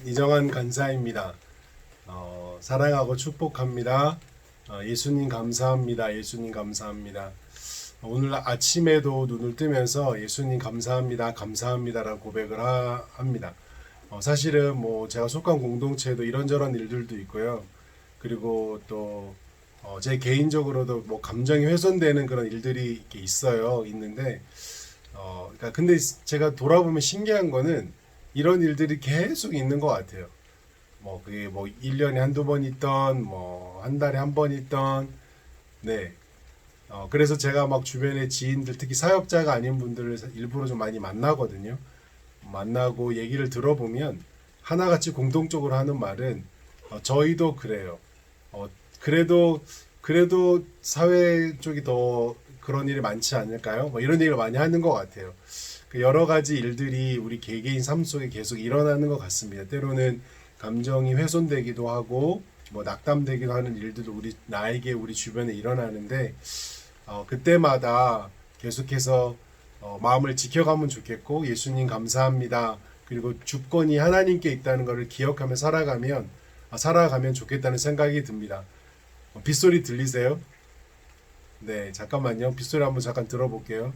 이정환 간사입니다. 사랑하고 축복합니다. 예수님 감사합니다. 예수님 감사합니다. 오늘 아침에도 눈을 뜨면서 예수님 감사합니다. 감사합니다라고 고백을 합니다. 사실은 뭐 제가 속한 공동체에도 이런저런 일들도 있고요. 그리고 또 제 개인적으로도 뭐 감정이 훼손되는 그런 일들이 이렇게 있는데 그러니까 근데 제가 돌아보면 신기한 거는 이런 일들이 계속 있는 것 같아요. 뭐 그게 뭐 1년에 한두 번 있던 뭐 한 달에 한 번 있던 네. 그래서 제가 막 주변의 지인들 특히 사역자가 아닌 분들을 일부러 좀 많이 만나거든요. 만나고 얘기를 들어보면 하나같이 공통적으로 하는 말은 저희도 그래요. 그래도 사회 쪽이 더 그런 일이 많지 않을까요? 뭐 이런 얘기를 많이 하는 것 같아요. 그 여러 가지 일들이 우리 개개인 삶 속에 계속 일어나는 것 같습니다. 때로는 감정이 훼손되기도 하고 뭐 낙담되기도 하는 일들도 나에게 우리 주변에 일어나는데 그때마다 계속해서 마음을 지켜가면 좋겠고 예수님 감사합니다. 그리고 주권이 하나님께 있다는 것을 기억하며 살아가면 좋겠다는 생각이 듭니다. 빗소리 들리세요? 네, 잠깐만요. 빗소리 한번 잠깐 들어볼게요.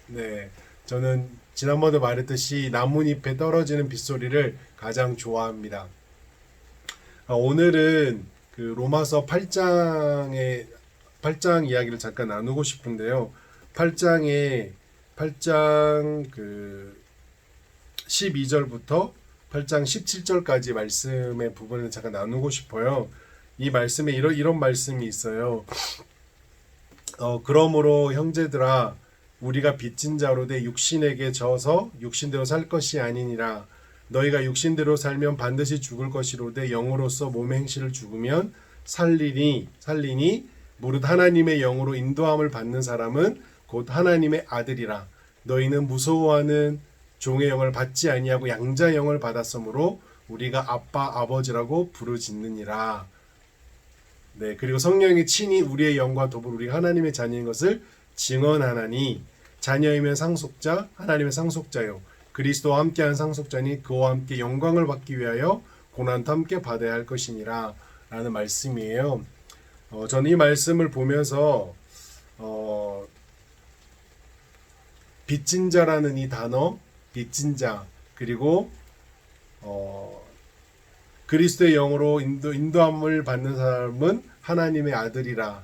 네, 저는 지난번에 말했듯이 나뭇잎에 떨어지는 빗소리를 가장 좋아합니다. 오늘은 그 로마서 8장 이야기를 잠깐 나누고 싶은데요. 8장 그 12절부터 8장 17절까지 말씀의 부분을 잠깐 나누고 싶어요. 이 말씀에 이런 말씀이 있어요. 그러므로 형제들아 우리가 빚진 자로 돼 육신에게 져서 육신대로 살 것이 아니니라. 너희가 육신대로 살면 반드시 죽을 것이로되 영으로서 몸의 행실을 죽으면 살리니 무릇 하나님의 영으로 인도함을 받는 사람은 곧 하나님의 아들이라. 너희는 무서워하는 종의 영을 받지 아니하고 양자 영을 받았으므로 우리가 아빠 아버지라고 부르짖느니라. 네, 그리고 성령이 친히 우리의 영과 더불어 우리 하나님의 자녀인 것을 증언하나니 자녀이면 상속자 하나님의 상속자요 그리스도와 함께한 상속자니 그와 함께 영광을 받기 위하여 고난도 함께 받아야 할 것이니라 라는 말씀이에요. 저는 이 말씀을 보면서 빚진 자라는 이 단어 빚진 자 그리고 그리스도의 영으로 인도함을 받는 사람은 하나님의 아들이라.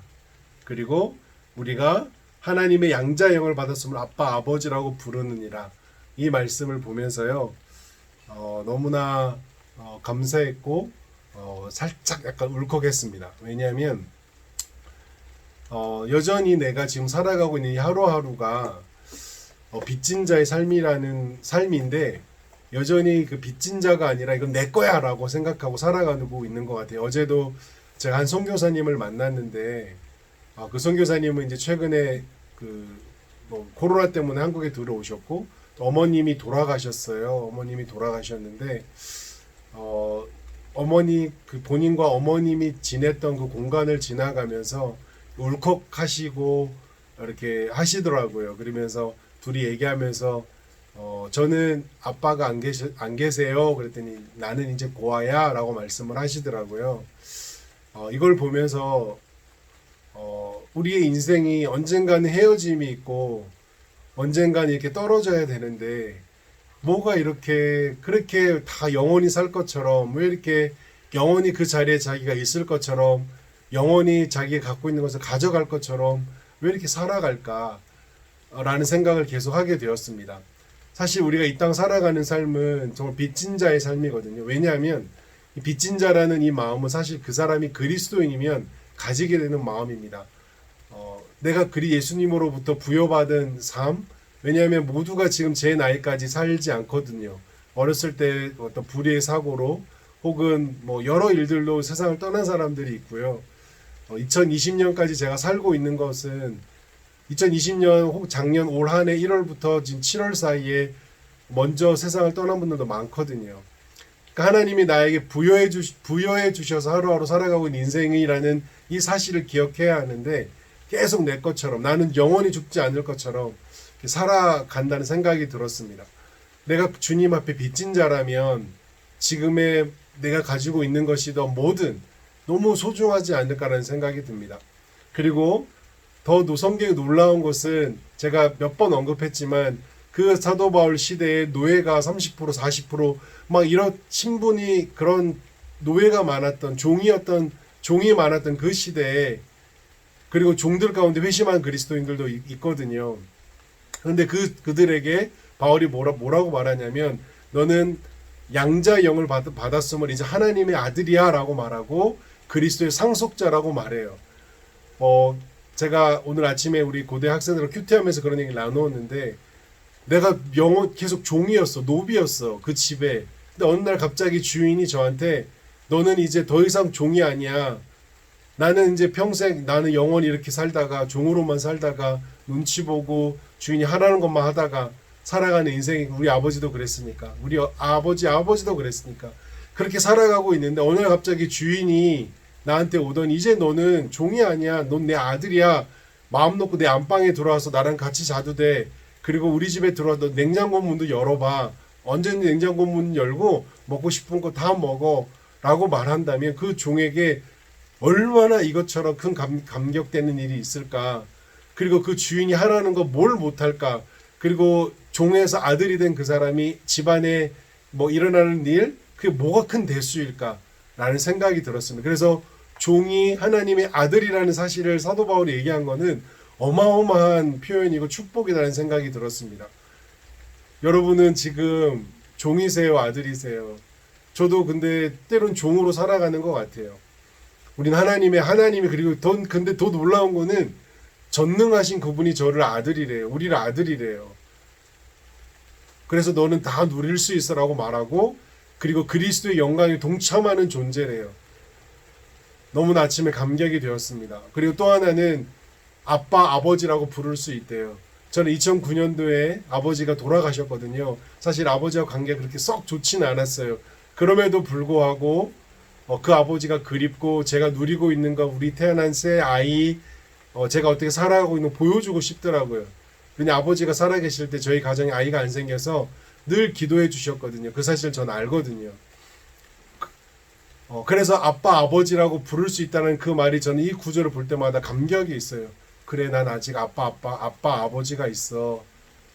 그리고 우리가 하나님의 양자 영을 받았으므로 아빠 아버지라고 부르느니라. 이 말씀을 보면서요. 너무나 감사했고 살짝 약간 울컥했습니다. 왜냐하면 여전히 내가 지금 살아가고 있는 이 하루하루가 빚진 자의 삶인데 여전히 그 빚진 자가 아니라 이건 내 거야 라고 생각하고 살아가고 있는 것 같아요. 어제도 제가 한 선교사님을 만났는데 그 선교사님은 이제 최근에 뭐 코로나 때문에 한국에 들어오셨고 또 어머님이 돌아가셨어요. 어머님이 돌아가셨는데 어머니 본인과 어머님이 지냈던 그 공간을 지나가면서 울컥하시고 이렇게 하시더라고요. 그러면서 둘이 얘기하면서 저는 아빠가 안 계세요. 그랬더니 나는 이제 고아야 라고 말씀을 하시더라고요. 이걸 보면서 우리의 인생이 언젠가는 헤어짐이 있고 언젠가는 이렇게 떨어져야 되는데 뭐가 그렇게 다 영원히 살 것처럼 왜 이렇게 영원히 그 자리에 자기가 있을 것처럼 영원히 자기가 갖고 있는 것을 가져갈 것처럼 왜 이렇게 살아갈까 라는 생각을 계속 하게 되었습니다. 사실 우리가 이 땅 살아가는 삶은 정말 빚진 자의 삶이거든요. 왜냐하면 이 빚진 자라는 이 마음은 사실 그 사람이 그리스도인이면 가지게 되는 마음입니다. 내가 예수님으로부터 부여받은 삶, 왜냐하면 모두가 지금 제 나이까지 살지 않거든요. 어렸을 때 어떤 불의의 사고로 혹은 뭐 여러 일들로 세상을 떠난 사람들이 있고요. 2020년까지 제가 살고 있는 것은 2020년 혹 작년 올 한 해 1월부터 지금 7월 사이에 먼저 세상을 떠난 분들도 많거든요. 그러니까 하나님이 나에게 부여해 주셔서 하루하루 살아가고 있는 인생이라는 이 사실을 기억해야 하는데 계속 내 것처럼 나는 영원히 죽지 않을 것처럼 살아간다는 생각이 들었습니다. 내가 주님 앞에 빚진 자라면 지금의 내가 가지고 있는 것이 더 뭐든 너무 소중하지 않을까라는 생각이 듭니다. 그리고 더 성경에 놀라운 것은 제가 몇 번 언급했지만 그 사도 바울 시대에 노예가 30% 40% 이런 신분이 그런 노예가 많았던 종이 많았던 그 시대에 그리고 종들 가운데 회심한 그리스도인들도 있거든요. 그런데 그들에게 바울이 뭐라고 말하냐면 너는 양자의 영을 받았음을 이제 하나님의 아들이야 라고 말하고 그리스도의 상속자라고 말해요. 제가 오늘 아침에 우리 고대 학생들과 큐티하면서 그런 얘기를 나누었는데 내가 계속 종이었어. 노비였어. 그 집에. 근데 어느 날 갑자기 주인이 저한테 너는 이제 더 이상 종이 아니야. 나는 이제 평생 나는 영원히 이렇게 살다가 종으로만 살다가 눈치 보고 주인이 하라는 것만 하다가 살아가는 인생이 우리 아버지도 그랬으니까 우리 아버지도 그랬으니까 그렇게 살아가고 있는데 어느 날 갑자기 주인이 나한테 오더니 이제 너는 종이 아니야. 넌 내 아들이야. 마음 놓고 내 안방에 들어와서 나랑 같이 자도 돼. 그리고 우리 집에 들어와 너 냉장고 문도 열어봐. 언제든지 냉장고 문 열고 먹고 싶은 거 다 먹어. 라고 말한다면 그 종에게 얼마나 이것처럼 큰 감격되는 일이 있을까. 그리고 그 주인이 하라는 거 뭘 못할까. 그리고 종에서 아들이 된 그 사람이 집안에 일어나는 일 그게 뭐가 큰 대수일까 라는 생각이 들었습니다. 그래서 종이 하나님의 아들이라는 사실을 사도 바울이 얘기한 거는 어마어마한 표현이고 축복이라는 생각이 들었습니다. 여러분은 지금 종이세요? 아들이세요? 저도 근데 때론 종으로 살아가는 것 같아요. 우린 하나님이 그리고 근데 더 놀라운 거는 전능하신 그분이 저를 아들이래요. 우리를 아들이래요. 그래서 너는 다 누릴 수 있어라고 말하고 그리고 그리스도의 영광에 동참하는 존재래요. 너무나 아침에 감격이 되었습니다. 그리고 또 하나는 아빠, 아버지라고 부를 수 있대요. 저는 2009년도에 아버지가 돌아가셨거든요. 사실 아버지와 관계가 그렇게 썩 좋지는 않았어요. 그럼에도 불구하고 그 아버지가 그립고 제가 누리고 있는 거 우리 태어난 새 아이 제가 어떻게 살아가고 있는 거 보여주고 싶더라고요. 근데 아버지가 살아계실 때 저희 가정에 아이가 안 생겨서 늘 기도해 주셨거든요. 그 사실 저는 알거든요. 그래서 아빠, 아버지라고 부를 수 있다는 그 말이 저는 이 구절을 볼 때마다 감격이 있어요. 그래, 난 아직 아빠, 아버지가 있어.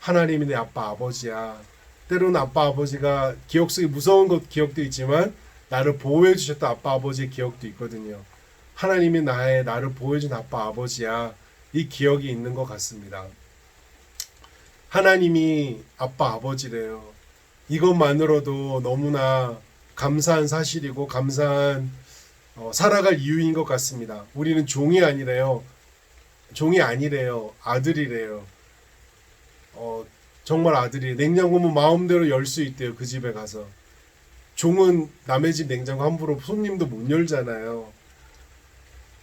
하나님이 내 아빠, 아버지야. 때로는 아빠, 아버지가 기억 속에 무서운 기억도 있지만 나를 보호해 주셨던 아빠, 아버지의 기억도 있거든요. 하나님이 나를 보호해 준 아빠, 아버지야. 이 기억이 있는 것 같습니다. 하나님이 아빠, 아버지래요. 이것만으로도 너무나 감사한 사실이고 감사한 살아갈 이유인 것 같습니다. 우리는 종이 아니래요. 아들이래요. 정말 아들이래요. 냉장고문 마음대로 열 수 있대요. 그 집에 가서. 종은 남의 집 냉장고 함부로 손님도 못 열잖아요.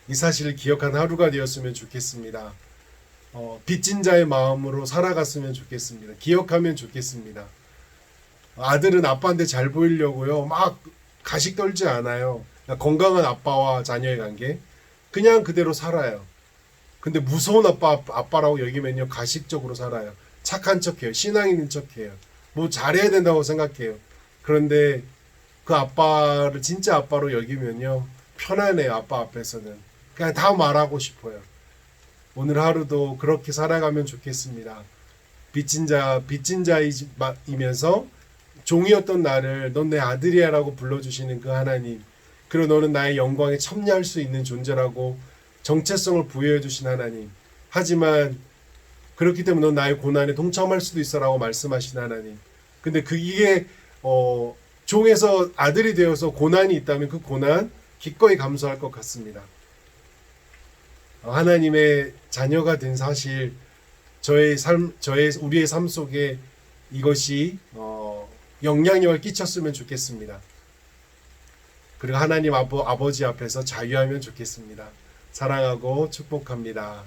이 사실을 기억한 하루가 되었으면 좋겠습니다. 빚진 자의 마음으로 살아갔으면 좋겠습니다. 기억하면 좋겠습니다. 아들은 아빠한테 잘 보이려고요. 막 가식 떨지 않아요. 건강한 아빠와 자녀의 관계. 그냥 그대로 살아요. 근데 무서운 아빠라고 여기면요. 가식적으로 살아요. 착한 척해요. 신앙 있는 척해요. 뭐 잘해야 된다고 생각해요. 그런데 그 아빠를 진짜 아빠로 여기면요. 편안해요. 아빠 앞에서는. 그냥 다 말하고 싶어요. 오늘 하루도 그렇게 살아가면 좋겠습니다. 빚진 자이면서 종이었던 나를 넌 내 아들이야 라고 불러주시는 그 하나님, 그리고 너는 나의 영광에 참여할 수 있는 존재라고 정체성을 부여해 주신 하나님, 하지만 그렇기 때문에 넌 나의 고난에 동참할 수도 있어 라고 말씀하신 하나님. 근데 이게 종에서 아들이 되어서 고난이 있다면 그 고난 기꺼이 감수할 것 같습니다. 하나님의 자녀가 된 사실, 우리의 삶 속에 이것이 영향력을 끼쳤으면 좋겠습니다. 그리고 하나님 아버지 앞에서 자유하면 좋겠습니다. 사랑하고 축복합니다.